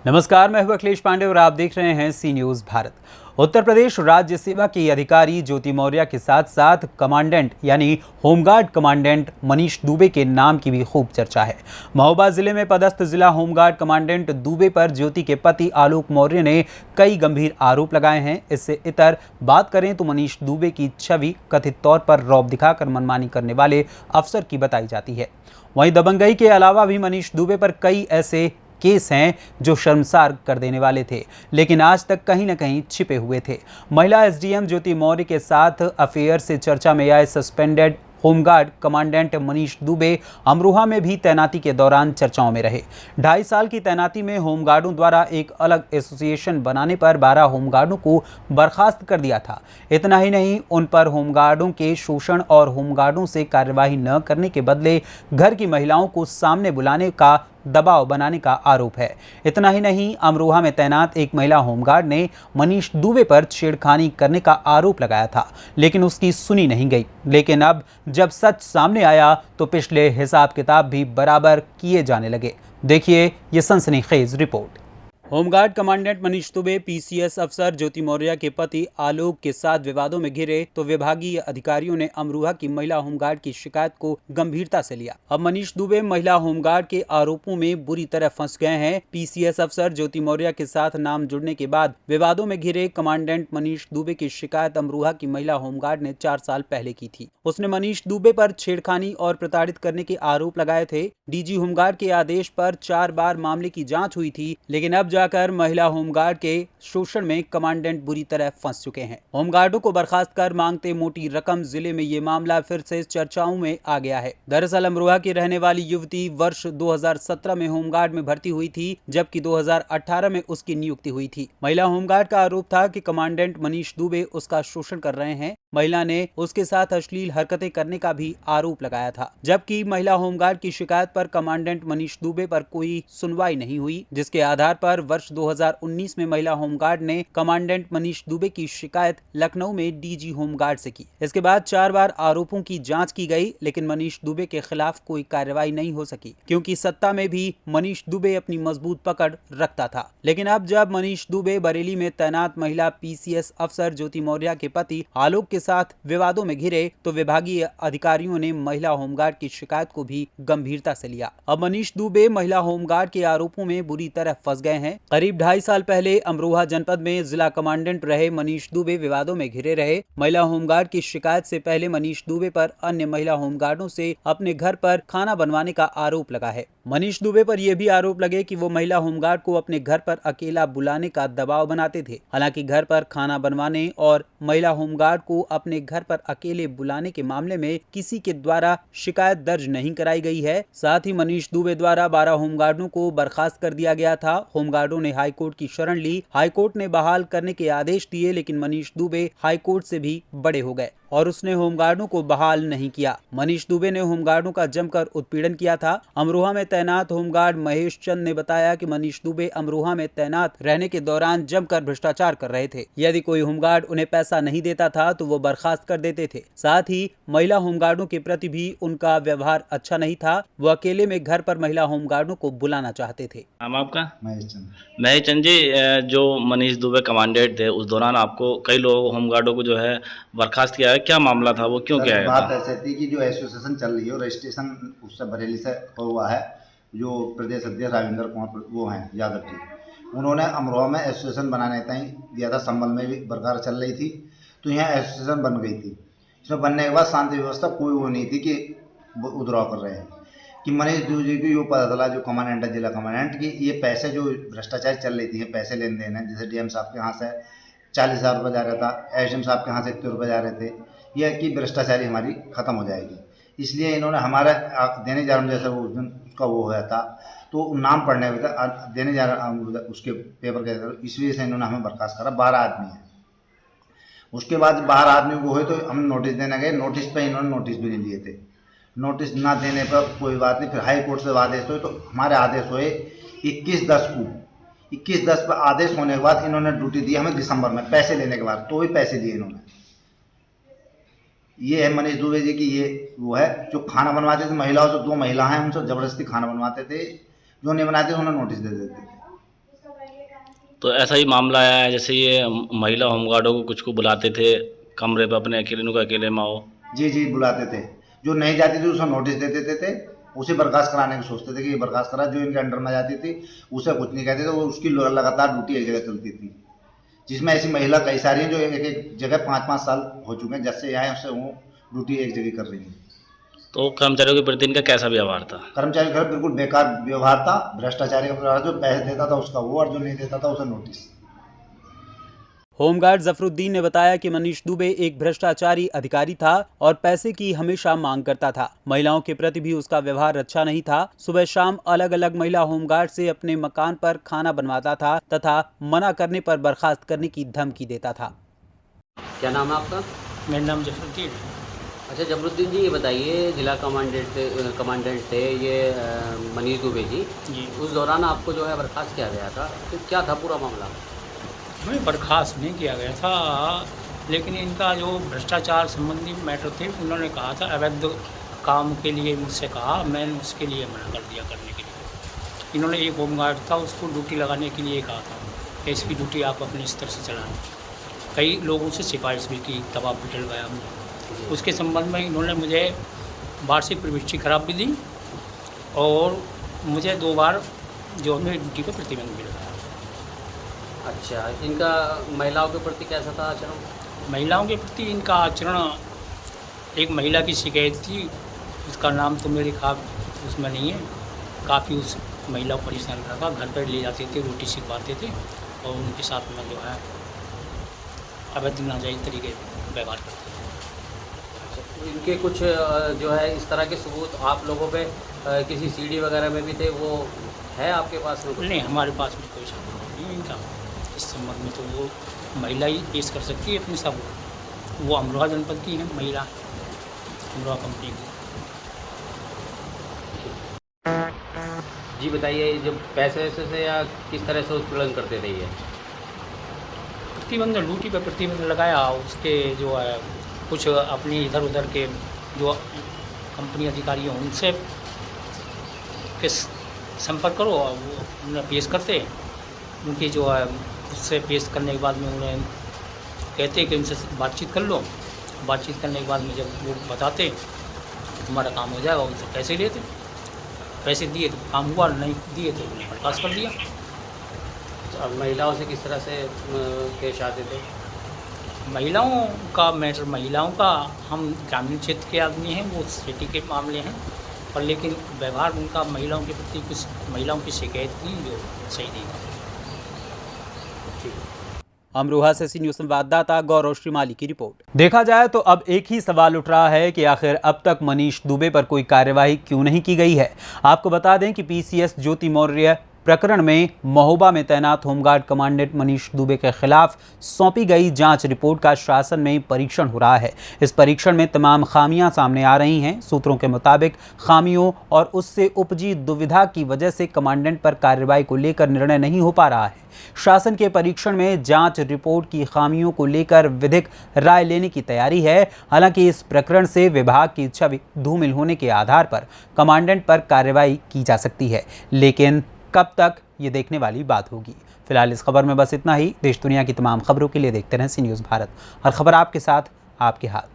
नमस्कार, मैं हूं अखिलेश पांडे और आप देख रहे हैं सी न्यूज भारत। उत्तर प्रदेश राज्य सेवा की अधिकारी ज्योति मौर्य के साथ साथ कमांडेंट यानी होमगार्ड कमांडेंट मनीष दुबे के नाम की भी खूब चर्चा है। महोबा जिले में पदस्थ जिला होमगार्ड कमांडेंट दुबे पर ज्योति के पति आलोक मौर्य ने कई गंभीर आरोप लगाए हैं। इससे इतर बात करें तो मनीष दुबे की छवि कथित तौर पर रौब दिखाकर मनमानी करने वाले अफसर की बताई जाती है। वहीं दबंगई के अलावा भी मनीष दुबे पर कई ऐसे केस हैं जो शर्मसार कर देने वाले थे, लेकिन आज तक कहीं न कहीं छिपे हुए थे। महिला एसडीएम ज्योति मौर्य के साथ अफेयर से चर्चा में आए suspended home guard commandant Manish Dubey Amroha में भी तैनाती के दौरान चर्चाओं में रहे। 2.5 साल की तैनाती में होमगार्डों द्वारा एक अलग एसोसिएशन बनाने पर 12 होमगार्डों को बर्खास्त कर दिया था। इतना ही नहीं, उन पर होमगार्डों के शोषण और होमगार्डों से कार्यवाही न करने के बदले घर की महिलाओं को सामने बुलाने का दबाव बनाने का आरोप है। इतना ही नहीं, अमरोहा में तैनात एक महिला होमगार्ड ने मनीष दुबे पर छेड़खानी करने का आरोप लगाया था, लेकिन उसकी सुनी नहीं गई। लेकिन अब जब सच सामने आया तो पिछले हिसाब किताब भी बराबर किए जाने लगे। देखिए ये सनसनीखेज report. Home guard commandant Manish Dubey PCS अफसर ज्योति मौर्य के पति आलोक के साथ विवादों में घिरे तो विभागीय अधिकारियों ने अमरोहा की महिला होमगार्ड की शिकायत को गंभीरता से लिया। अब मनीष दुबे महिला होमगार्ड के आरोपों में बुरी तरह फंस गए हैं। पीसीएस अफसर ज्योति मौर्य के साथ नाम जुड़ने के बाद विवादों में घिरे कमांडेंट मनीष दुबे की शिकायत अमरोहा की महिला होमगार्ड ने 4 साल पहले की थी। उसने मनीष दुबे पर छेड़खानी और प्रताड़ित करने के आरोप लगाए थे। डीजी होमगार्ड के आदेश पर 4 बार मामले की जांच हुई थी, लेकिन अब जाकर महिला होमगार्ड के शोषण में कमांडेंट बुरी तरह फंस चुके हैं। होमगार्डों को बर्खास्त कर मांगते मोटी रकम जिले में ये मामला फिर से चर्चाओं में आ गया है। दरअसल अमरोहा की रहने वाली युवती वर्ष 2017 में होमगार्ड में भर्ती हुई थी, जबकि 2018 में उसकी नियुक्ति हुई थी। महिला होमगार्ड का आरोप था कि कमांडेंट मनीष दुबे उसका शोषण कर रहे हैं। महिला ने उसके साथ अश्लील हरकतें करने का भी आरोप लगाया था, जबकि महिला होमगार्ड की शिकायत पर कमांडेंट मनीष दुबे पर कोई सुनवाई नहीं हुई, जिसके आधार पर वर्ष 2019 में महिला होमगार्ड ने कमांडेंट मनीष दुबे की शिकायत लखनऊ में डीजी होमगार्ड से की। इसके बाद 4 बार आरोपों की जांच की गई, लेकिन मनीष दुबे के खिलाफ कोई कार्रवाई नहीं हो सकी, क्योंकि सत्ता में भी मनीष दुबे अपनी मजबूत पकड़ रखता था। लेकिन अब जब मनीष दुबे बरेली में तैनात महिला पीसीएस अफसर ज्योति मौर्य के पति आलोक के साथ विवादों में घिरे तो विभागीय अधिकारियों ने महिला होमगार्ड की शिकायत को भी गंभीरता से लिया। अब मनीष दुबे महिला होमगार्ड के आरोपों में बुरी तरह फंस गए हैं। करीब 2.5 साल पहले अमरोहा जनपद में जिला कमांडेंट रहे मनीष दुबे विवादों में घिरे रहे। महिला होमगार्ड की शिकायत से पहले मनीष दुबे पर अन्य महिला होमगार्डों से अपने घर पर खाना बनवाने का आरोप लगा है। मनीष दुबे पर यह भी आरोप लगे कि वो महिला होमगार्ड को अपने घर पर अकेला बुलाने का दबाव बनाते थे। हालांकि घर पर खाना बनवाने और महिला होमगार्ड को अपने घर पर अकेले बुलाने के मामले में किसी के द्वारा शिकायत दर्ज नहीं कराई गई है। साथ ही मनीष दुबे द्वारा 12 होमगार्डों को बर्खास्त कर दिया गया था। होमगार्डों ने हाईकोर्ट की शरण ली। हाईकोर्ट ने बहाल करने के आदेश दिए, लेकिन मनीष दुबे हाईकोर्ट से भी बड़े हो गए और उसने होमगार्डों को बहाल नहीं किया। मनीष दुबे ने होमगार्डों का जमकर उत्पीड़न किया था। अमरोहा में तैनात होमगार्ड महेश चंद ने बताया कि मनीष दुबे अमरोहा में तैनात रहने के दौरान जमकर भ्रष्टाचार कर रहे थे। यदि कोई होमगार्ड उन्हें पैसा नहीं देता था तो वो बर्खास्त कर देते थे। साथ ही महिला होमगार्डों के प्रति भी उनका व्यवहार अच्छा नहीं था। वो अकेले में घर पर महिला होमगार्डों को बुलाना चाहते थे। नाम आपका? महेश चंद। महेश चंद जी, जो मनीष दुबे कमांडेंट थे उस दौरान आपको कई लोग होमगार्डों को जो है बर्खास्त किया है, क्या मामला था, वो क्यों किया गया बात था? ऐसी थी कि जो एसोसिएशन चल रही है रजिस्ट्रेशन उससे बरेली से हुआ है। जो प्रदेश अध्यक्ष राजेंद्र कुमार वो हैं यादव जी, उन्होंने अमरोहा में एसोसिएशन बनाने तय दिया था। संबल में भी बरकरार चल रही थी, तो यहाँ एसोसिएशन बन गई थी। इसमें बनने के बाद शांति व्यवस्था कोई वो नहीं थी कि उधराव कर रहे हैं कि मनीष दुबे जी को ये पता चला, जो कमांडेंट है जिला कमांडेंट की, ये पैसे जो भ्रष्टाचार चल रही थी, पैसे लेन देन है। जैसे डीएम साहब के यहाँ से 40,000 रुपये जा रहा था, एसडीएम साहब के यहाँ से 1 रुपये जा रहे थे। यह कि भ्रष्टाचारी हमारी ख़त्म हो जाएगी, इसलिए इन्होंने हमारा देने जा रहा हूँ जैसे वो उस दिन उसका वो होया था, तो नाम पढ़ने देने जा रहा उसके पेपर के, इस वजह से इन्होंने हमें बर्खास्त करा। 12 आदमी है। उसके बाद 12 आदमी को हुए तो हम नोटिस देने गए। नोटिस पे इन्होंने नोटिस भी नहीं लिए थे। नोटिस ना देने पर कोई बात नहीं, फिर हाई कोर्ट से आदेश हुए, तो हमारे आदेश हुए 21/10 को। 21/10 पर आदेश होने के बाद इन्होंने ड्यूटी दी हमें दिसंबर में, पैसे लेने के बाद, तो भी पैसे दिए इन्होंने। ये है मनीष दुबे जी की, ये वो है जो खाना बनवाते थे महिलाओं से। 2 महिला हैं, उनसे ज़बरदस्ती खाना बनवाते थे, जो नहीं बनाते थे उन्हें नोटिस दे देते थे। तो ऐसा ही मामला आया है, जैसे ये महिला होमगार्डों को कुछ को बुलाते थे कमरे पे अपने अकेले, उनको अकेले में आओ। जी जी बुलाते थे, जो नहीं जाती थी उसे नोटिस दे देते थे, उसे बर्खास्त कराने की सोचते थे कि ये बर्खास्त करा। जो इनके अंडर में जाती थी उसे कुछ नहीं कहते थे, वो उसकी लगातार ड्यूटी एक जगह चलती थी, जिसमें ऐसी महिला कई सारी हैं जो एक एक जगह 5-5 साल हो चुके हैं, जब से यहाँ उससे वो ड्यूटी एक जगह कर रही हैं। तो कर्मचारियों के प्रति इनका कैसा व्यवहार था? कर्मचारी घर बिल्कुल बेकार व्यवहार था, भ्रष्टाचारी का व्यवहार। जो पैसे देता था उसका वो, और जो नहीं देता था उसे नोटिस। होमगार्ड जफरुद्दीन ने बताया कि मनीष दुबे एक भ्रष्टाचारी अधिकारी था और पैसे की हमेशा मांग करता था। महिलाओं के प्रति भी उसका व्यवहार अच्छा नहीं था। सुबह शाम अलग अलग महिला होमगार्ड से अपने मकान पर खाना बनवाता था तथा मना करने पर बर्खास्त करने की धमकी देता था। क्या नाम है आपका? मेरा नाम जफरुद्दीन है। अच्छा जफरुद्दीन जी, ये बताइए, जिला कमांडेंट थे ये मनीष दुबे जी, उस दौरान आपको जो है बर्खास्त किया गया था, तो क्या था पूरा मामला? हमें बर्खास्त नहीं किया गया था, लेकिन इनका जो भ्रष्टाचार संबंधी मैटर थे, उन्होंने कहा था अवैध काम के लिए मुझसे कहा, मैंने उसके लिए मना कर दिया करने के लिए। इन्होंने एक होमगार्ड था, उसको ड्यूटी लगाने के लिए कहा था कि इसकी ड्यूटी आप अपने स्तर से चलाएं। कई लोगों से सिफारिश भी की, दबाव भी डलवाया हमने। उसके संबंध में इन्होंने मुझे वार्षिक प्रविष्टि खराब भी दी और मुझे 2 बार जो हमें ड्यूटी पर प्रतिबंध भी लगाया। अच्छा, इनका महिलाओं के प्रति कैसा था आचरण? महिलाओं के प्रति इनका आचरण, एक महिला की शिकायत थी, उसका नाम तो मेरे ख्याल उसमें नहीं है, काफ़ी उस महिला को परेशान करता था। घर पर ले जाते थे, रोटी सिखवाते थे और उनके साथ में जो है अवैध नाजायज़ तरीके व्यवहार करते थे। इनके कुछ जो है इस तरह के सबूत आप लोगों पे किसी सीडी वगैरह में भी थे, वो है आपके पास में? नहीं, हमारे पास में कोई सबूत नहीं है इनका। इस संबंध में तो वो महिला ही पेश कर सकती है अपने सबूत। वो अमरोहा जनपद की है महिला, अमरोहा कंपनी की। जी बताइए, जब पैसे से या किस तरह से उत्पीड़न करते थे ये? प्रतिबंध, ड्यूटी पर प्रतिबंध लगाया, उसके जो है कुछ अपनी इधर उधर के जो कंपनी अधिकारी हैं उनसे के संपर्क करो, और वो उन्हें पेश करते। उनकी जो है उससे पेश करने के बाद में उन्हें कहते कि उनसे बातचीत कर लो। बातचीत करने के बाद में जब वो बताते तुम्हारा काम हो जाएगा, उनसे पैसे लेते। पैसे दिए तो काम हुआ, नहीं दिए तो उन्हें बर्खास्त कर दिया। अब महिलाओं से किस तरह से पेश आते थे? महिलाओं का मैटर, महिलाओं का, हम ग्रामीण क्षेत्र के आदमी हैं, वो सिटी के मामले हैं, पर लेकिन व्यवहार उनका महिलाओं के प्रति, कुछ महिलाओं की शिकायत थी जो सही नहीं था। अमरोहा से सी न्यूज़ संवाददाता गौरव श्रीमाली की रिपोर्ट। देखा जाए तो अब एक ही सवाल उठ रहा है कि आखिर अब तक मनीष दुबे पर कोई कार्यवाही क्यों नहीं की गई है। आपको बता दें कि पीसीएस ज्योति मौर्य प्रकरण में महोबा में तैनात होमगार्ड कमांडेंट मनीष दुबे के खिलाफ सौंपी गई जांच रिपोर्ट का शासन में परीक्षण हो रहा है। इस परीक्षण में तमाम खामियां सामने आ रही हैं। सूत्रों के मुताबिक खामियों और उससे उपजी दुविधा की वजह से कमांडेंट पर कार्रवाई को लेकर निर्णय नहीं हो पा रहा है। शासन के परीक्षण में जांच रिपोर्ट की खामियों को लेकर विधिक राय लेने की तैयारी है। हालांकि इस प्रकरण से विभाग की छवि धूमिल होने के आधार पर कमांडेंट पर कार्रवाई की जा सकती है, लेकिन कब तक ये देखने वाली बात होगी। फिलहाल इस खबर में बस इतना ही। देश दुनिया की तमाम खबरों के लिए देखते रहें सी न्यूज़ भारत। हर खबर आपके साथ, आपके हाथ।